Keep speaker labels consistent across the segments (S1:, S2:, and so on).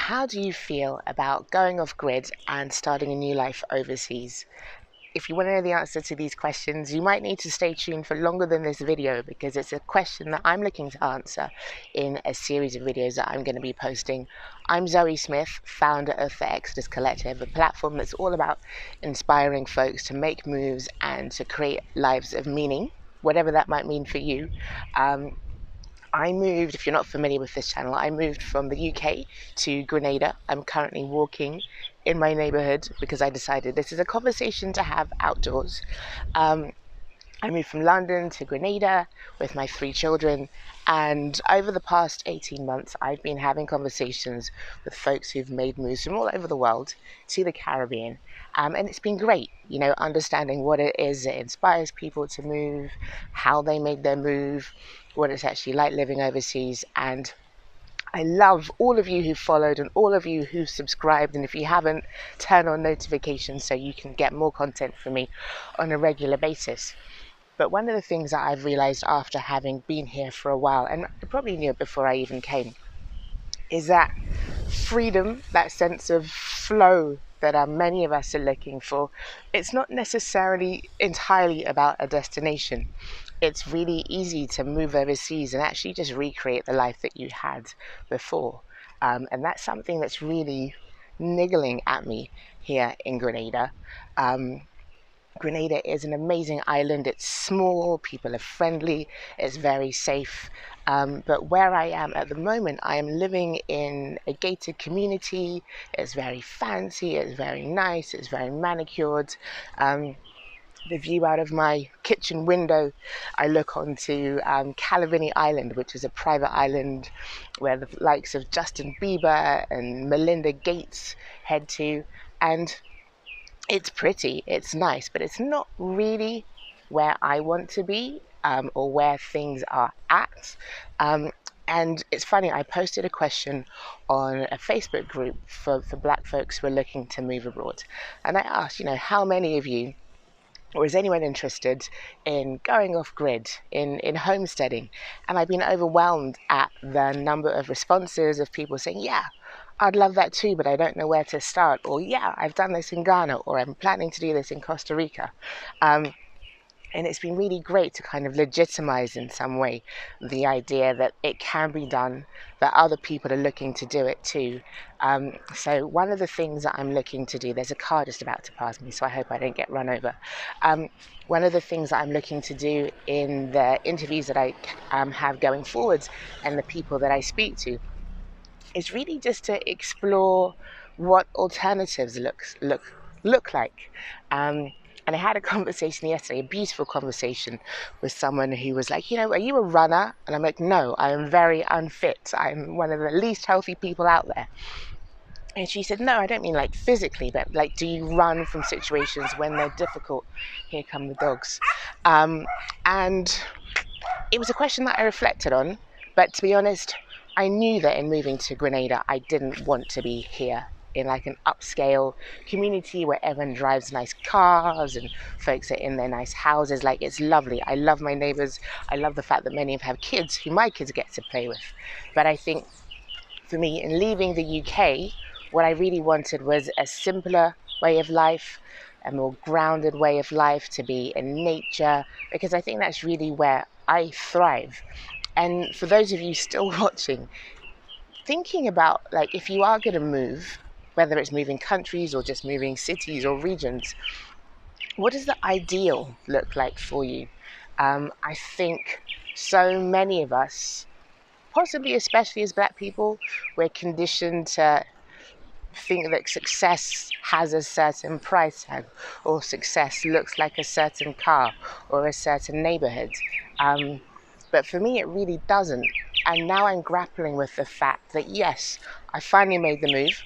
S1: How do you feel about going off grid and starting a new life overseas? If you want to know the answer to these questions, you might need to stay tuned for longer than this video because it's a question that I'm looking to answer in a series of videos that I'm going to be posting. I'm Zoe Smith, founder of the Exodus Collective, a platform that's all about inspiring folks to make moves and to create lives of meaning, whatever that might mean for you. I moved, if you're not familiar with this channel, I moved from the UK to Grenada. I'm currently walking in my neighborhood because I decided this is a conversation to have outdoors. I moved from London to Grenada with my 3 children, and over the past 18 months, I've been having conversations with folks who've made moves from all over the world to the Caribbean. And it's been great, understanding what it is that inspires people to move, how they made their move, what it's actually like living overseas. And I love all of you who followed and all of you who subscribed. And if you haven't, turn on notifications so you can get more content from me on a regular basis. But one of the things that I've realized after having been here for a while, and I probably knew it before I even came, is that freedom, that sense of flow that many of us are looking for, it's not necessarily entirely about a destination. It's really easy to move overseas and actually just recreate the life that you had before. And that's something that's really niggling at me here in Grenada. Grenada is an amazing island. It's small, people are friendly, it's very safe. But where I am at the moment, I am living in a gated community. It's very fancy, it's very nice, it's very manicured. The view out of my kitchen window, I look onto Calavini Island, which is a private island where the likes of Justin Bieber and Melinda Gates head to. And it's pretty, it's nice, but it's not really where I want to be, or where things are at. And it's funny, I posted a question on a Facebook group for Black folks who are looking to move abroad. And I asked, how many of you, or is anyone interested in going off grid, in homesteading? And I've been overwhelmed at the number of responses of people saying, yeah, I'd love that too, but I don't know where to start. Or yeah, I've done this in Ghana, or I'm planning to do this in Costa Rica. And it's been really great to kind of legitimize in some way the idea that it can be done, that other people are looking to do it too. So one of the things that I'm looking to do, there's a car just about to pass me, so I hope I don't get run over. One of the things that I'm looking to do in the interviews that I have going forwards and the people that I speak to is really just to explore what alternatives look like. And I had a conversation yesterday, a beautiful conversation with someone who was like, are you a runner? And I'm like, no, I am very unfit. I'm one of the least healthy people out there. And she said, no, I don't mean like physically, but like, do you run from situations when they're difficult? Here come the dogs. And it was a question that I reflected on, but to be honest, I knew that in moving to Grenada, I didn't want to be here in like an upscale community where everyone drives nice cars and folks are in their nice houses. Like, it's lovely. I love my neighbors. I love the fact that many of them have kids who my kids get to play with. But I think for me, in leaving the UK, what I really wanted was a simpler way of life, a more grounded way of life, to be in nature, because I think that's really where I thrive. And for those of you still watching, thinking about, like, if you are going to move, whether it's moving countries or just moving cities or regions, what does the ideal look like for you? I think so many of us, possibly especially as Black people, we're conditioned to think that success has a certain price tag, or success looks like a certain car or a certain neighborhood. But for me, it really doesn't. And now I'm grappling with the fact that, yes, I finally made the move.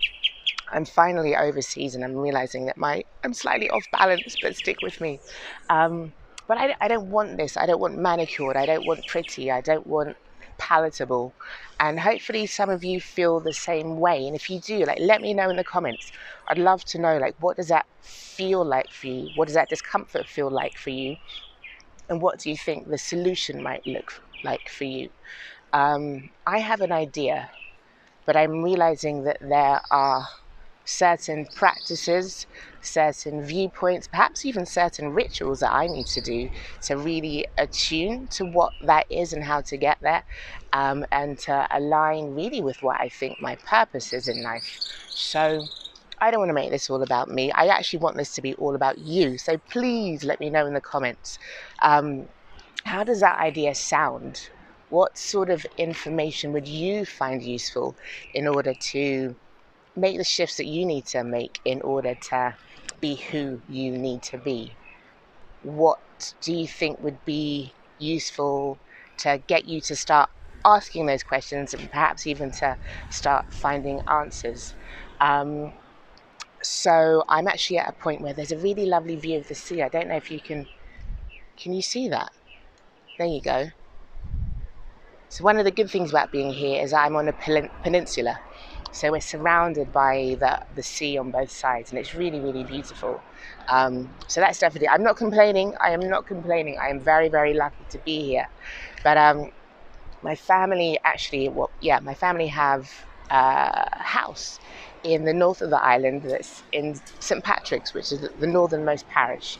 S1: I'm finally overseas, and I'm realizing that I'm slightly off balance, but stick with me. But I don't want this. I don't want manicured. I don't want pretty. I don't want palatable. And hopefully some of you feel the same way. And if you do, like, let me know in the comments. I'd love to know, like, what does that feel like for you? What does that discomfort feel like for you? And what do you think the solution might look like for you? I have an idea but I'm realizing that there are certain practices, certain viewpoints, perhaps even certain rituals that I need to do to really attune to what that is and how to get there, and to align really with what I think my purpose is in life. So I don't want to make this all about me. I actually want this to be all about you. So please let me know in the comments, how does that idea sound? What sort of information would you find useful in order to make the shifts that you need to make in order to be who you need to be? What do you think would be useful to get you to start asking those questions and perhaps even to start finding answers? So I'm actually at a point where there's a really lovely view of the sea. I don't know if you can you see that? There you go. So one of the good things about being here is I'm on a peninsula. So we're surrounded by the sea on both sides, and it's really, really beautiful. So that's definitely, I'm not complaining. I am not complaining. I am very, very lucky to be here. But my family actually, my family have a house in the north of the island that's in St. Patrick's, which is the northernmost parish.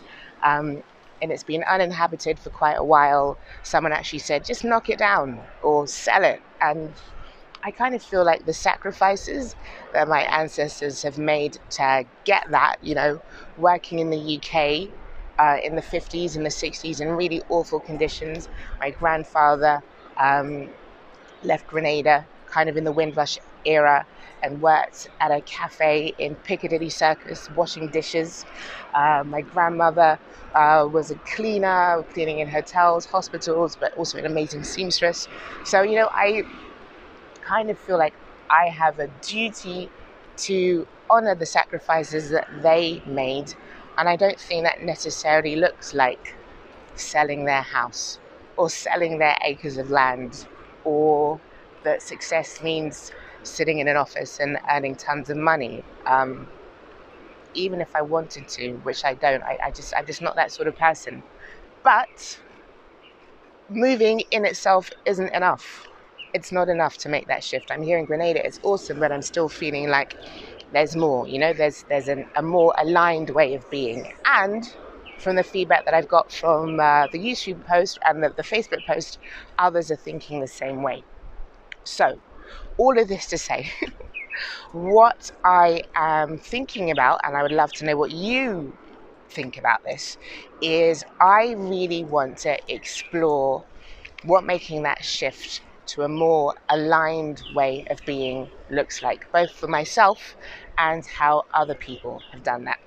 S1: And it's been uninhabited for quite a while. Someone actually said, just knock it down or sell it. And I kind of feel like the sacrifices that my ancestors have made to get that, working in the UK in the 50s and the 60s in really awful conditions. My grandfather left Grenada kind of in the Windrush era and worked at a cafe in Piccadilly Circus washing dishes. My grandmother was a cleaner, cleaning in hotels, hospitals, but also an amazing seamstress. So, I kind of feel like I have a duty to honor the sacrifices that they made. And I don't think that necessarily looks like selling their house or selling their acres of land, or that success means sitting in an office and earning tons of money. Even if I wanted to, which I don't, I'm just not that sort of person. But moving in itself isn't enough. It's not enough to make that shift. I'm here in Grenada, it's awesome, but I'm still feeling like there's more, there's a more aligned way of being. And from the feedback that I've got from the YouTube post and the Facebook post, others are thinking the same way. So, all of this to say, what I am thinking about, and I would love to know what you think about this, is I really want to explore what making that shift to a more aligned way of being looks like, both for myself and how other people have done that.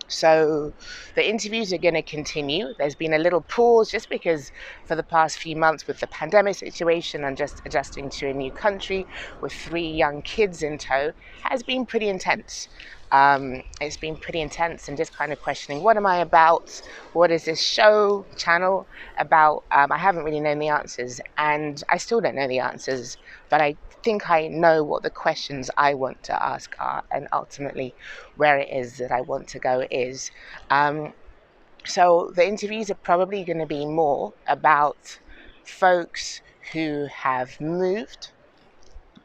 S1: So the interviews are going to continue. There's been a little pause just because for the past few months with the pandemic situation and just adjusting to a new country with 3 young kids in tow has been pretty intense. It's been pretty intense and just kind of questioning, what am I about? What is this channel about? I haven't really known the answers, and I still don't know the answers, but I think I know what the questions I want to ask are, and ultimately where it is that I want to go is. So the interviews are probably going to be more about folks who have moved.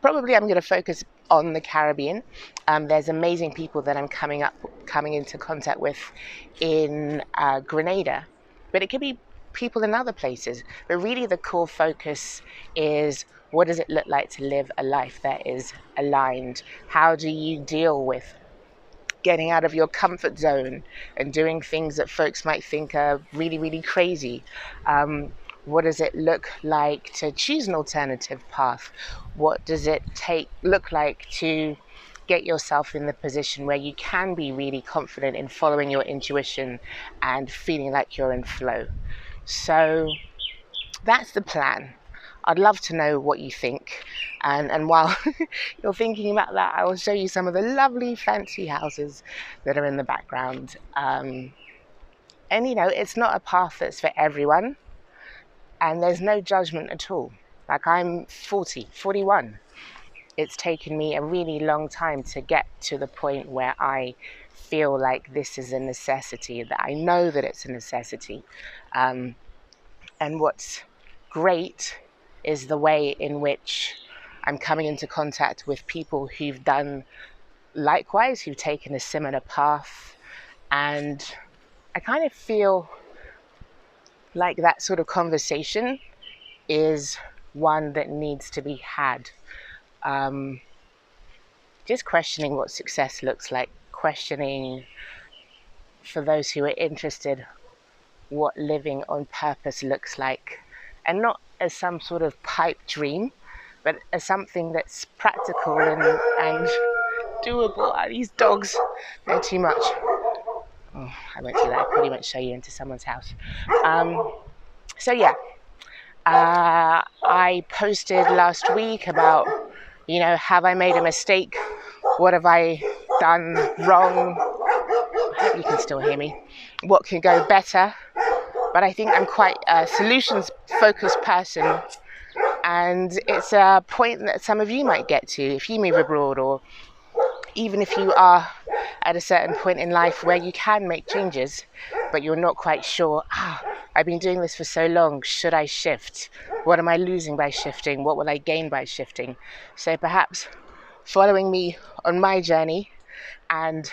S1: Probably I'm going to focus on the Caribbean. There's amazing people that I'm coming into contact with in Grenada, but it could be people in other places. But really the core focus is, what does it look like to live a life that is aligned? How do you deal with getting out of your comfort zone and doing things that folks might think are really, really crazy? What does it look like to choose an alternative path? What does it look like to get yourself in the position where you can be really confident in following your intuition and feeling like you're in flow? So that's the plan. I'd love to know what you think. And while you're thinking about that, I will show you some of the lovely fancy houses that are in the background. And it's not a path that's for everyone. And there's no judgment at all. Like, I'm 41. It's taken me a really long time to get to the point where I feel like this is a necessity, that I know that it's a necessity. And what's great is the way in which I'm coming into contact with people who've done likewise, who've taken a similar path, and I kind of feel like that sort of conversation is one that needs to be had. Just questioning what success looks like, questioning, for those who are interested, what living on purpose looks like, and not as some sort of pipe dream, but as something that's practical and doable. These dogs, they're too much. Oh, I won't do that. I pretty much show you into someone's house. So yeah, I posted last week about, have I made a mistake? What have I done wrong? I hope you can still hear me. What can go better? But I think I'm quite a solutions-focused person, and it's a point that some of you might get to if you move abroad, or even if you are at a certain point in life where you can make changes, but you're not quite sure, I've been doing this for so long, should I shift? What am I losing by shifting? What will I gain by shifting? So perhaps following me on my journey and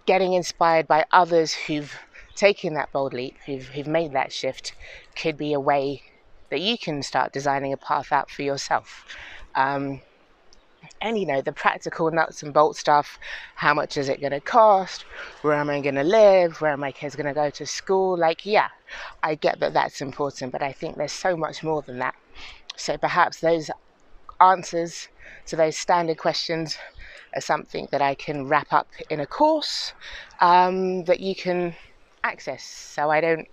S1: getting inspired by others who've taken that bold leap, who've made that shift, could be a way that you can start designing a path out for yourself. And the practical nuts and bolts stuff, how much is it going to cost? Where am I going to live? Where are my kids going to go to school? I get that that's important, but I think there's so much more than that. So perhaps those answers to those standard questions are something that I can wrap up in a course that you can access. So I don't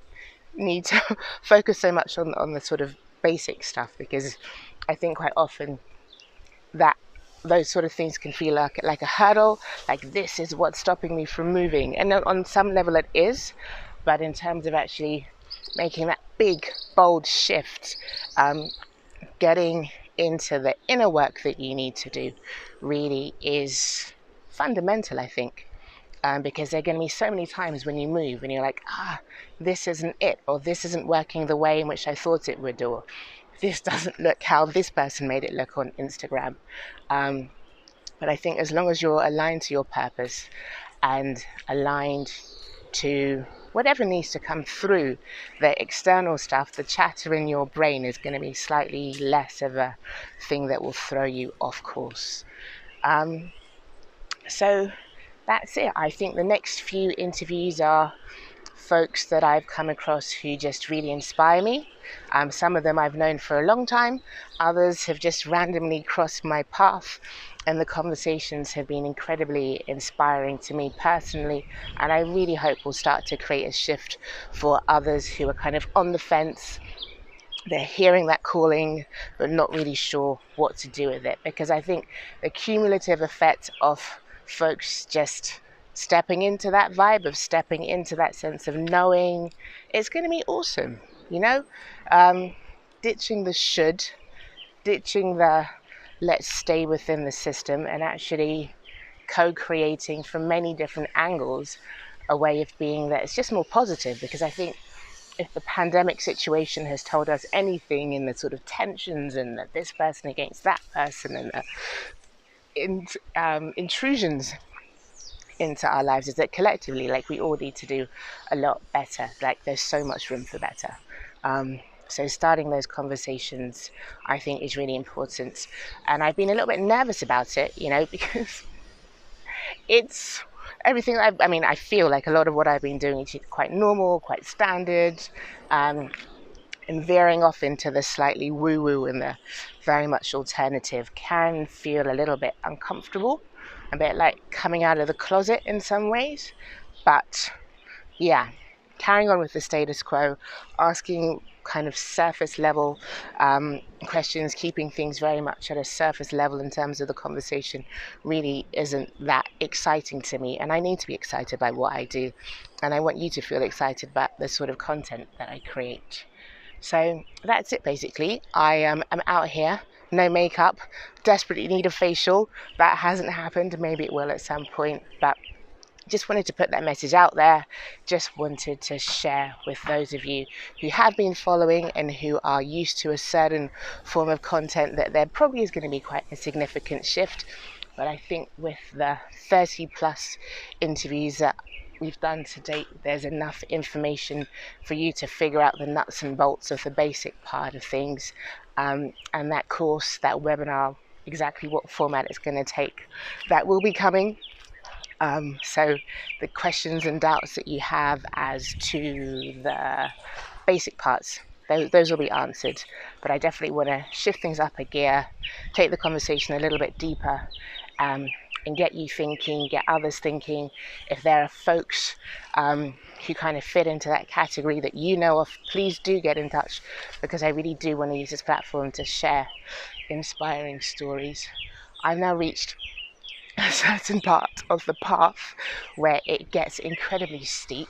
S1: need to focus so much on the sort of basic stuff, because I think quite often that those sort of things can feel like a hurdle, like this is what's stopping me from moving. And on some level it is, but in terms of actually making that big, bold shift, getting into the inner work that you need to do really is fundamental, I think. Because there are going to be so many times when you move and you're like, this isn't it, or this isn't working the way in which I thought it would, or this doesn't look how this person made it look on Instagram. But I think as long as you're aligned to your purpose and aligned to whatever needs to come through, the external stuff, the chatter in your brain is going to be slightly less of a thing that will throw you off course. So that's it. I think the next few interviews are folks that I've come across who just really inspire me. Some of them I've known for a long time. Others have just randomly crossed my path, and the conversations have been incredibly inspiring to me personally, and I really hope will start to create a shift for others who are kind of on the fence. They're hearing that calling but not really sure what to do with it, because I think the cumulative effect of folks just stepping into that vibe, of stepping into that sense of knowing, it's going to be awesome, ditching the should, ditching the let's stay within the system, and actually co-creating from many different angles a way of being that it's just more positive. Because I think if the pandemic situation has told us anything in the sort of tensions and that this person against that person and the intrusions into our lives, is that collectively, we all need to do a lot better. There's so much room for better. So starting those conversations, I think, is really important. And I've been a little bit nervous about it, because it's everything. I feel like a lot of what I've been doing is quite normal, quite standard, and veering off into the slightly woo-woo and the very much alternative can feel a little bit uncomfortable, a bit like coming out of the closet in some ways. But yeah, carrying on with the status quo, asking kind of surface level questions, keeping things very much at a surface level in terms of the conversation really isn't that exciting to me. And I need to be excited by what I do, and I want you to feel excited about the sort of content that I create. So that's it basically. I'm out here, no makeup, desperately need a facial. That hasn't happened. Maybe it will at some point, but just wanted to put that message out there. Just wanted to share with those of you who have been following and who are used to a certain form of content that there probably is going to be quite a significant shift. But I think with the 30 plus interviews that we've done to date, there's enough information for you to figure out the nuts and bolts of the basic part of things. And that course, that webinar, exactly what format it's going to take, that will be coming. So the questions and doubts that you have as to the basic parts, those will be answered. But I definitely want to shift things up a gear, take the conversation a little bit deeper, and get you thinking, get others thinking. If there are folks who kind of fit into that category that you know of, please do get in touch, because I really do want to use this platform to share inspiring stories. I've now reached a certain part of the path where it gets incredibly steep,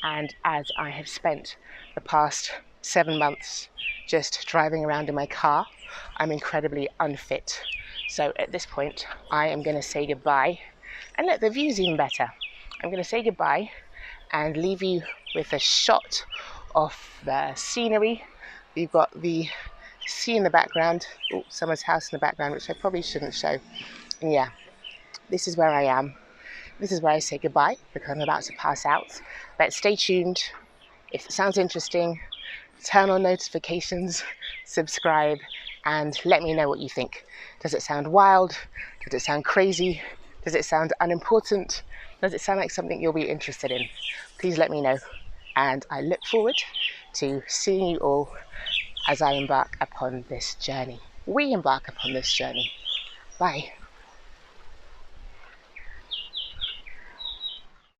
S1: and as I have spent the past 7 months just driving around in my car, I'm incredibly unfit. So at this point I am going to say goodbye, and look, the view's even better. I'm going to say goodbye and leave you with a shot of the scenery. We've got the sea in the background, someone's house in the background, which I probably shouldn't show. And yeah, this is where I am. This is where I say goodbye, because I'm about to pass out. But stay tuned. If it sounds interesting, turn on notifications, subscribe, and let me know what you think. Does it sound wild? Does it sound crazy? Does it sound unimportant? Does it sound like something you'll be interested in? Please let me know. And I look forward to seeing you all as I embark upon this journey. We embark upon this journey. Bye.